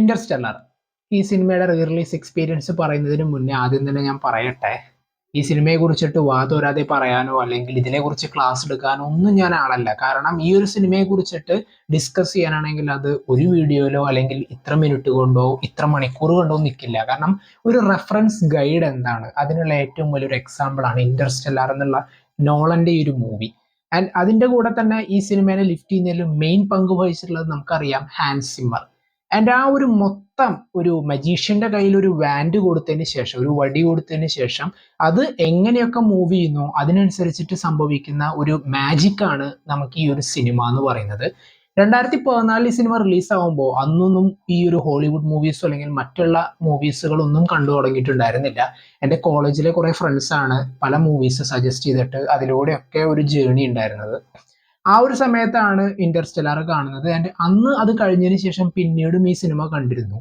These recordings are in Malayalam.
ഇന്റർസ്റ്റെല്ലർ ഈ സിനിമയുടെ റീ റിലീസ് എക്സ്പീരിയൻസ് പറയുന്നതിന് മുന്നേ ആദ്യം തന്നെ ഞാൻ പറയട്ടെ, ഈ സിനിമയെ കുറിച്ചിട്ട് വാതോരാതെ പറയാനോ അല്ലെങ്കിൽ ഇതിനെക്കുറിച്ച് ക്ലാസ് എടുക്കാനോ ഒന്നും ഞാൻ ആളല്ല. കാരണം ഈ ഒരു സിനിമയെ കുറിച്ചിട്ട് ഡിസ്കസ് ചെയ്യാനാണെങ്കിൽ അത് ഒരു വീഡിയോയിലോ അല്ലെങ്കിൽ ഇത്ര മിനിറ്റ് കൊണ്ടോ ഇത്ര മണിക്കൂർ കൊണ്ടോ നിൽക്കില്ല. കാരണം ഒരു റെഫറൻസ് ഗൈഡ് എന്താണ്, അതിനുള്ള ഏറ്റവും വലിയൊരു എക്സാമ്പിൾ ആണ് ഇന്റർസ്റ്റെല്ലാർ എന്നുള്ള നോളന്റെ ഈ ഒരു മൂവി. ആൻഡ് അതിന്റെ കൂടെ തന്നെ ഈ സിനിമയെ ലിഫ്റ്റ് ചെയ്യുന്നതിൽ മെയിൻ പങ്ക് വഹിച്ചിട്ടുള്ളത് നമുക്കറിയാം ഹാൻസ് സിമ്മർ. ആൻഡ് ആ ഒരു മൊത്തം ഒരു മജീഷ്യന്റെ കയ്യിൽ ഒരു വാൻഡ് കൊടുത്തതിന് ശേഷം, ഒരു വടി കൊടുത്തതിന് ശേഷം അത് എങ്ങനെയൊക്കെ മൂവ് ചെയ്യുന്നു അതിനനുസരിച്ചിട്ട് സംഭവിക്കുന്ന ഒരു മാജിക് ആണ് നമുക്ക് ഈ ഒരു സിനിമ എന്ന് പറയുന്നത്. 2014 ഈ സിനിമ റിലീസ് ആകുമ്പോൾ അന്നൊന്നും ഈ ഒരു ഹോളിവുഡ് മൂവീസോ അല്ലെങ്കിൽ മറ്റുള്ള മൂവീസുകളൊന്നും കണ്ടു തുടങ്ങിയിട്ടുണ്ടായിരുന്നില്ല. എൻ്റെ കോളേജിലെ കുറെ ഫ്രണ്ട്സ് ആണ് പല മൂവീസ് സജസ്റ്റ് ചെയ്തിട്ട് അതിലൂടെയൊക്കെ ഒരു ജേണി ഉണ്ടായിരുന്നത്. ആ ഒരു സമയത്താണ് ഇന്റർസ്റ്റെല്ലാർ കാണുന്നത്. ആൻഡ് അന്ന് അത് കഴിഞ്ഞതിന് ശേഷം പിന്നീടും ഈ സിനിമ കണ്ടിരുന്നു.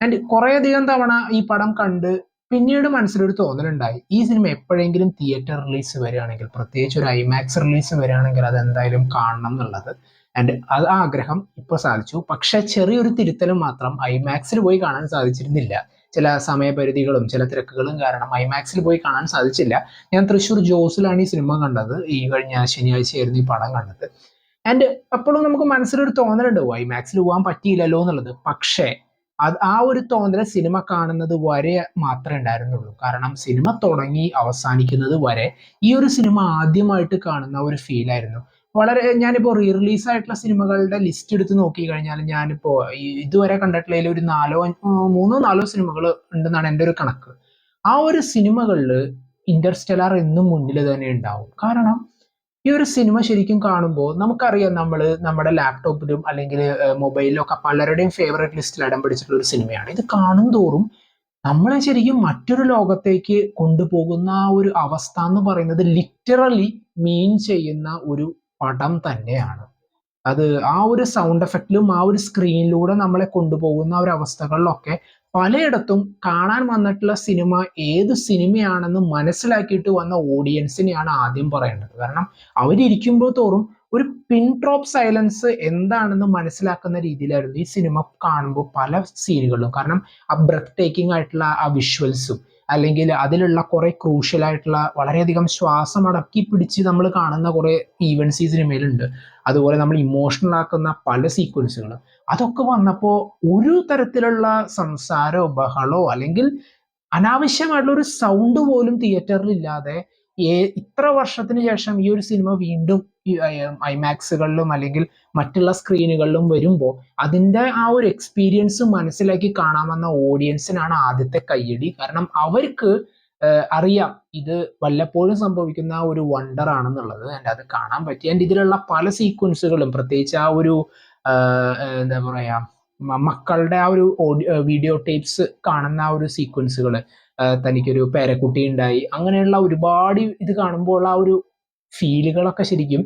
ആൻഡ് കുറേയധികം തവണ ഈ പടം കണ്ട് പിന്നീട് മനസ്സിലൊരു തോന്നലുണ്ടായി, ഈ സിനിമ എപ്പോഴെങ്കിലും തിയേറ്റർ റിലീസ് വരികയാണെങ്കിൽ, പ്രത്യേകിച്ച് ഒരു ഐമാക്സ് റിലീസ് വരികയാണെങ്കിൽ അത് എന്തായാലും കാണണം എന്നുള്ളത്. ആൻഡ് അത് ആഗ്രഹം ഇപ്പോൾ സാധിച്ചു. പക്ഷെ ചെറിയൊരു തിരുത്തലും മാത്രം, ഐമാക്സിൽ പോയി കാണാൻ സാധിച്ചിരുന്നില്ല. ചില സമയപരിധികളും ചില തിരക്കുകളും കാരണം ഐമാക്സിൽ പോയി കാണാൻ സാധിച്ചില്ല. ഞാൻ തൃശ്ശൂർ ജോസിലാണ് ഈ സിനിമ കണ്ടത്. ഈ കഴിഞ്ഞ ശനിയാഴ്ചയായിരുന്നു ഈ പടം കണ്ടത്. ആൻഡ് അപ്പോഴും നമുക്ക് മനസ്സിലൊരു തോന്നലുണ്ട് ഐമാക്സിൽ പോകാൻ പറ്റിയില്ലല്ലോ എന്നുള്ളത്. പക്ഷേ അത് ആ ഒരു തോന്നൽ സിനിമ കാണുന്നത് വരെ മാത്രമേ ഉണ്ടായിരുന്നുള്ളൂ. കാരണം സിനിമ തുടങ്ങി അവസാനിക്കുന്നത് വരെ ഈ ഒരു സിനിമ ആദ്യമായിട്ട് കാണുന്ന ഒരു ഫീൽ ആയിരുന്നു. വളരെ ഞാനിപ്പോ റീ റിലീസ് ആയിട്ടുള്ള സിനിമകളുടെ ലിസ്റ്റ് എടുത്ത് നോക്കി കഴിഞ്ഞാൽ ഞാനിപ്പോ ഇതുവരെ കണ്ടിട്ടുള്ളതിൽ ഒരു മൂന്നോ നാലോ സിനിമകൾ ഉണ്ടെന്നാണ് എൻ്റെ ഒരു കണക്ക്. ആ ഒരു സിനിമകളിൽ ഇന്റർസ്റ്റെല്ലാർ എന്നും മുന്നിൽ തന്നെ ഉണ്ടാവും. കാരണം ഈ ഒരു സിനിമ ശരിക്കും കാണുമ്പോൾ നമുക്കറിയാം, നമ്മൾ നമ്മുടെ ലാപ്ടോപ്പിലും അല്ലെങ്കിൽ മൊബൈലിലും ഒക്കെ പലരുടെയും ഫേവറേറ്റ് ലിസ്റ്റിൽ ഇടം പിടിച്ചിട്ടുള്ള ഒരു സിനിമയാണ്. ഇത് കാണും തോറും നമ്മളെ ശരിക്കും മറ്റൊരു ലോകത്തേക്ക് കൊണ്ടുപോകുന്ന ആ ഒരു അവസ്ഥ എന്ന് പറയുന്നത് ലിറ്ററലി മീൻ ചെയ്യുന്ന ഒരു പടം തന്നെയാണ്. അത് ആ ഒരു സൗണ്ട് എഫക്റ്റിലും ആ ഒരു സ്ക്രീനിലൂടെ നമ്മളെ കൊണ്ടുപോകുന്ന ഒരു അവസ്ഥകളിലൊക്കെ പലയിടത്തും കാണാൻ വന്നിട്ടുള്ള സിനിമ ഏത് സിനിമയാണെന്ന് മനസ്സിലാക്കിയിട്ട് വന്ന ഓഡിയൻസിനെയാണ് ആദ്യം പറയേണ്ടത്. കാരണം അവരിയ്ക്കുമ്പോൾ തോറും ഒരു പിൻ ഡ്രോപ്പ് സൈലൻസ് എന്താണെന്ന് മനസ്സിലാക്കുന്ന രീതിയിലായിരുന്നു ഈ സിനിമ കാണുമ്പോൾ പല സീനുകളിലും. കാരണം ആ ബ്രെത്ത് ടേക്കിംഗ് ആയിട്ടുള്ള ആ വിഷ്വൽസും അല്ലെങ്കിൽ അതിലുള്ള കുറെ ക്രൂഷ്യൽ ആയിട്ടുള്ള വളരെയധികം ശ്വാസം അടക്കി പിടിച്ച് നമ്മൾ കാണുന്ന കുറെ ഈവൻസ് ഈ സിനിമയിലുണ്ട്. അതുപോലെ നമ്മൾ ഇമോഷണൽ ആക്കുന്ന പല സീക്വൻസുകളും അതൊക്കെ വന്നപ്പോൾ ഒരു തരത്തിലുള്ള സംസാരോ ബഹളോ അല്ലെങ്കിൽ അനാവശ്യമായിട്ടുള്ള ഒരു സൗണ്ട് പോലും തിയേറ്ററിൽ ഇല്ലാതെ ഇത്ര വർഷത്തിന് ശേഷം ഈ ഒരു സിനിമ വീണ്ടും ഐമാക്സുകളിലും അല്ലെങ്കിൽ മറ്റുള്ള സ്ക്രീനുകളിലും വരുമ്പോൾ അതിൻ്റെ ആ ഒരു എക്സ്പീരിയൻസ് മനസ്സിലാക്കി കാണാമെന്ന ഓഡിയൻസിനാണ് ആദ്യത്തെ കയ്യടി. കാരണം അവർക്ക് അറിയാം ഇത് വല്ലപ്പോഴും സംഭവിക്കുന്ന ഒരു വണ്ടർ ആണെന്നുള്ളത്. എൻ്റെ അത് കാണാൻ പറ്റി. എൻ്റെ ഇതിലുള്ള പല സീക്വൻസുകളും, പ്രത്യേകിച്ച് ആ ഒരു എന്താ പറയാ, മക്കളുടെ ആ ഒരു വീഡിയോ ടേപ്സ് കാണുന്ന ആ ഒരു സീക്വൻസുകൾ, തനിക്കൊരു പേരക്കുട്ടി ഉണ്ടായി, അങ്ങനെയുള്ള ഒരുപാട് ഇത് കാണുമ്പോൾ ആ ഒരു ഫീലുകളൊക്കെ ശരിക്കും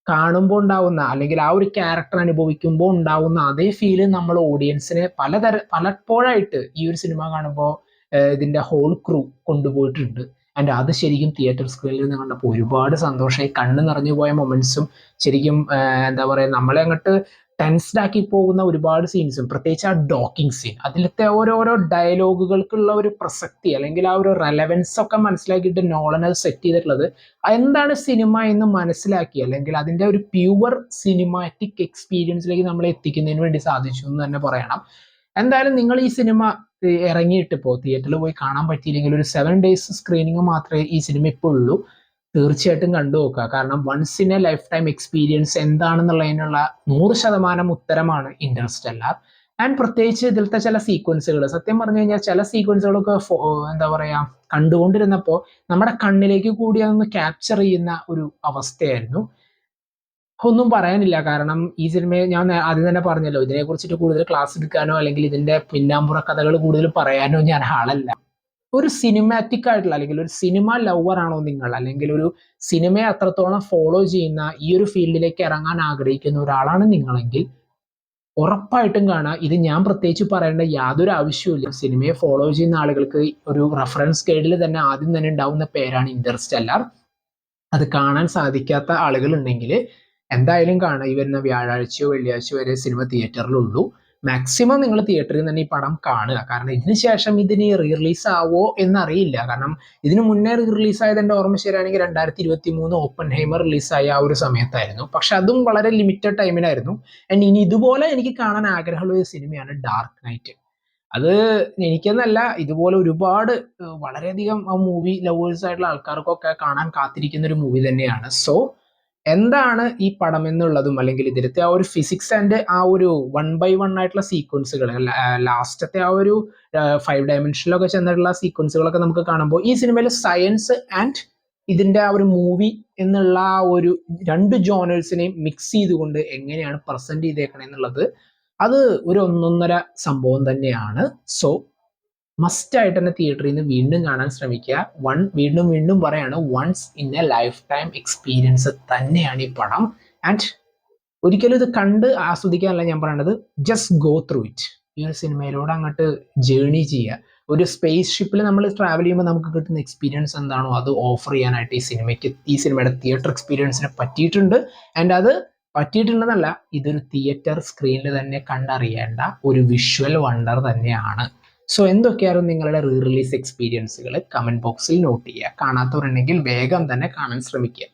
കാണുമ്പോൾ ഉണ്ടാവുന്ന അല്ലെങ്കിൽ ആ ഒരു ക്യാരക്ടർ അനുഭവിക്കുമ്പോൾ ഉണ്ടാവുന്ന അതേ ഫീല് നമ്മൾ ഓഡിയൻസിനെ പലപ്പോഴായിട്ട് ഈ ഒരു സിനിമ കാണുമ്പോൾ ഇതിന്റെ ഹോൾ ക്രൂ കൊണ്ടുപോയിട്ടുണ്ട്. ആൻഡ് അത് ശരിക്കും തിയേറ്റർ സ്ക്രീനിൽ നിന്ന് കണ്ടപ്പോൾ ഒരുപാട് സന്തോഷമായി. കണ്ണ് നിറഞ്ഞു പോയ മൊമെന്റ്സും ശരിക്കും എന്താ പറയുക, നമ്മളെ അങ്ങോട്ട് ടെൻസ്ഡ് ആക്കി പോകുന്ന ഒരുപാട് സീൻസും, പ്രത്യേകിച്ച് ആ ഡോക്കിംഗ് സീൻ, അതിലത്തെ ഓരോരോ ഡയലോഗുകൾക്കുള്ള ഒരു പ്രസക്തി അല്ലെങ്കിൽ ആ ഒരു റെലവൻസ് ഒക്കെ മനസ്സിലാക്കിയിട്ട് നോളൻ അത് സെറ്റ് ചെയ്തിട്ടുള്ളത് എന്താണ് സിനിമ എന്ന് മനസ്സിലാക്കി അല്ലെങ്കിൽ അതിന്റെ ഒരു പ്യുവർ സിനിമാറ്റിക് എക്സ്പീരിയൻസിലേക്ക് നമ്മളെ എത്തിക്കുന്നതിന് വേണ്ടി സാധിച്ചു എന്ന് തന്നെ പറയണം. എന്തായാലും നിങ്ങൾ ഈ സിനിമ ഇറങ്ങിയിട്ട് ഇപ്പോൾ തിയേറ്ററിൽ പോയി കാണാൻ പറ്റിയില്ലെങ്കിൽ ഒരു 7 days സ്ക്രീനിങ് മാത്രമേ ഈ സിനിമ ഇപ്പോൾ ഉള്ളൂ. തീർച്ചയായിട്ടും കണ്ടു നോക്കുക. കാരണം once in a life time experience എന്താണെന്നുള്ളതിനുള്ള 100% ഉത്തരമാണ് ഇന്റർസ്റ്റെല്ലാർ. ആൻഡ് പ്രത്യേകിച്ച് ഇതിലത്തെ ചില സീക്വൻസുകൾ, സത്യം പറഞ്ഞു കഴിഞ്ഞാൽ ചില സീക്വൻസുകളൊക്കെ എന്താ പറയാ, കണ്ടുകൊണ്ടിരുന്നപ്പോൾ നമ്മുടെ കണ്ണിലേക്ക് കൂടി അതൊന്ന് ക്യാപ്ചർ ചെയ്യുന്ന ഒരു അവസ്ഥയായിരുന്നു. ഒന്നും പറയാനില്ല. കാരണം ഈ സിനിമയെ ഞാൻ ആദ്യം തന്നെ പറഞ്ഞല്ലോ, ഇതിനെ കുറിച്ചിട്ട് കൂടുതൽ ക്ലാസ് എടുക്കാനോ അല്ലെങ്കിൽ ഇതിന്റെ പിന്നാമ്പുറ കഥകൾ കൂടുതൽ പറയാനോ ഞാൻ ആളല്ല. ഒരു സിനിമാറ്റിക് ആയിട്ടുള്ള അല്ലെങ്കിൽ ഒരു സിനിമ ലവർ ആണോ നിങ്ങൾ, അല്ലെങ്കിൽ ഒരു സിനിമയെ അത്രത്തോളം ഫോളോ ചെയ്യുന്ന ഈ ഒരു ഫീൽഡിലേക്ക് ഇറങ്ങാൻ ആഗ്രഹിക്കുന്ന ഒരാളാണ് നിങ്ങളെങ്കിൽ ഉറപ്പായിട്ടും കാണാം. ഇത് ഞാൻ പ്രത്യേകിച്ച് പറയേണ്ട യാതൊരു ആവശ്യവുമില്ല. സിനിമയെ ഫോളോ ചെയ്യുന്ന ആളുകൾക്ക് ഒരു റെഫറൻസ് ഗൈഡിൽ തന്നെ ആദ്യം തന്നെ ഉണ്ടാവുന്ന പേരാണ് ഇന്റർസ്റ്റെല്ലാർ. അത് കാണാൻ സാധിക്കാത്ത ആളുകൾ ഉണ്ടെങ്കിൽ എന്തായാലും കാണാം. ഈ വരുന്ന വ്യാഴാഴ്ചയോ വെള്ളിയാഴ്ചയോ വരെ സിനിമ തിയേറ്ററിലുള്ളൂ. മാക്സിമം നിങ്ങൾ തിയേറ്ററിൽ തന്നെ ഈ പടം കാണുക. കാരണം ഇതിന് ശേഷം ഇതിന് റീ റിലീസ് ആവോ എന്നറിയില്ല. കാരണം ഇതിന് മുന്നേ റീ റിലീസ് ആയത് എൻ്റെ ഓർമ്മ ശരിയാണെങ്കിൽ 2023 ഓപ്പൺഹൈമർ റിലീസായ ആ ഒരു സമയത്തായിരുന്നു. പക്ഷെ അതും വളരെ ലിമിറ്റഡ് ടൈമിനായിരുന്നു. ആൻഡ് ഇനി ഇതുപോലെ എനിക്ക് കാണാൻ ആഗ്രഹമുള്ള ഒരു സിനിമയാണ് ഡാർക്ക് നൈറ്റ്. അത് എനിക്കെന്നല്ല, ഇതുപോലെ ഒരുപാട് വളരെയധികം ആ മൂവി ലവേഴ്സ് ആയിട്ടുള്ള ആൾക്കാർക്കൊക്കെ കാണാൻ കാത്തിരിക്കുന്ന ഒരു മൂവി തന്നെയാണ്. സോ എന്താണ് ഈ പടം എന്നുള്ളതും, അല്ലെങ്കിൽ ഇതിലത്തെ ആ ഒരു ഫിസിക്സ് ആൻഡ് ആ ഒരു 1 by 1 ആയിട്ടുള്ള സീക്വൻസുകൾ, ലാസ്റ്റത്തെ ആ ഒരു 5 ഡയമെൻഷനിലൊക്കെ ചെന്നിട്ടുള്ള സീക്വൻസുകളൊക്കെ നമുക്ക് കാണുമ്പോൾ ഈ സിനിമയിൽ സയൻസ് ആൻഡ് ഇതിന്റെ ആ ഒരു മൂവി എന്നുള്ള ആ ഒരു 2 ജോണേഴ്സിനെയും മിക്സ് ചെയ്തുകൊണ്ട് എങ്ങനെയാണ് പ്രസന്റ് ചെയ്തേക്കണേ എന്നുള്ളത് അത് ഒരു ഒന്നൊന്നര സംഭവം തന്നെയാണ്. സോ മസ്റ്റ് ആയിട്ട് തന്നെ തിയേറ്ററിൽ നിന്ന് വീണ്ടും കാണാൻ ശ്രമിക്കുക. വീണ്ടും വീണ്ടും പറയാണ്, once in a life time experience തന്നെയാണ് ഈ പടം. ആൻഡ് ഒരിക്കലും ഇത് കണ്ട് ആസ്വദിക്കാനല്ല ഞാൻ പറയണത്, ജസ്റ്റ് ഗോ ത്രൂ ഇറ്റ്. ഈ ഒരു സിനിമയിലൂടെ അങ്ങോട്ട് ജേർണി ചെയ്യുക. ഒരു സ്പേസ് ഷിപ്പിൽ നമ്മൾ ട്രാവൽ ചെയ്യുമ്പോൾ നമുക്ക് കിട്ടുന്ന എക്സ്പീരിയൻസ് എന്താണോ അത് ഓഫർ ചെയ്യാനായിട്ട് ഈ സിനിമയുടെ തിയേറ്റർ എക്സ്പീരിയൻസിനെ പറ്റിയിട്ടുണ്ട്. ആൻഡ് അത് പറ്റിയിട്ടുണ്ടെന്നല്ല, ഇതൊരു തിയേറ്റർ സ്ക്രീനിൽ തന്നെ കണ്ടറിയേണ്ട ഒരു വിഷ്വൽ വണ്ടർ തന്നെയാണ്. സോ എന്തൊക്കെയായിരുന്നു നിങ്ങളുടെ റീ റിലീസ് എക്സ്പീരിയൻസുകൾ കമന്റ് ബോക്സിൽ നോട്ട് ചെയ്യുക. കാണാത്തവരുണ്ടെങ്കിൽ വേഗം തന്നെ കാണാൻ ശ്രമിക്കുക.